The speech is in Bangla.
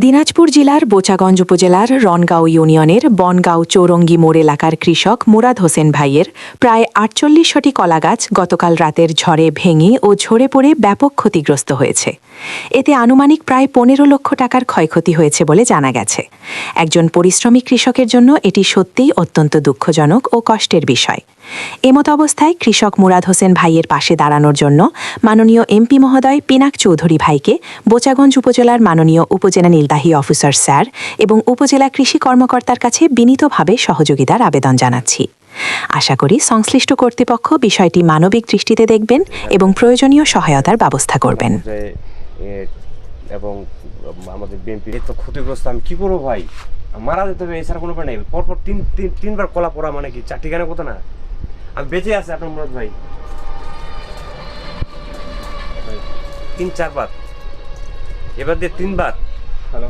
দিনাজপুর জেলার বোচাগঞ্জ উপজেলার রনগাঁও ইউনিয়নের বনগাঁও চৌরঙ্গি মোড় এলাকার কৃষক মুরাদ হোসেন ভাইয়ের প্রায় ৪৮শটি কলাগাছ গতকাল রাতের ঝড়ে ভেঙে ও ঝরে পড়ে ব্যাপক ক্ষতিগ্রস্ত হয়েছে। এতে আনুমানিক প্রায় ১৫ লক্ষ টাকার ক্ষয়ক্ষতি হয়েছে বলে জানা গেছে। একজন পরিশ্রমী কৃষকের জন্য এটি সত্যিই অত্যন্ত দুঃখজনক ও কষ্টের বিষয়। এমত অবস্থায় কৃষক মুরাদ হোসেন ভাইয়ের পাশে দাঁড়ানোর জন্য মাননীয় এমপি মহোদয় পিনাক চৌধুরী ভাইকে বোচাগঞ্জ উপজেলার মাননীয় উপজেলা নির্বাহী অফিসার স্যার এবং উপজেলা কৃষি কর্মকর্তার কাছে বিনীতভাবে সহযোগিতার আবেদন জানাচ্ছি। আশা করি সংশ্লিষ্ট কর্তৃপক্ষ বিষয়টি মানবিক দৃষ্টিতে দেখবেন এবং প্রয়োজনীয় সহায়তার ব্যবস্থা করবেন। এবং আমাদের বিএনপি তো ক্ষতিগ্রস্ত, আমি কি করবো ভাই, মারা যেতে হবে, এছাড়া কোনো উপায় নেই। পরপর তিনবার কলা পড়া মানে কি 4টি গানের কথা না। আমি বেঁচে আছি আপনার মুরাদ ভাই, 3-4 বার, এবার দিয়ে 3 বার। হ্যালো।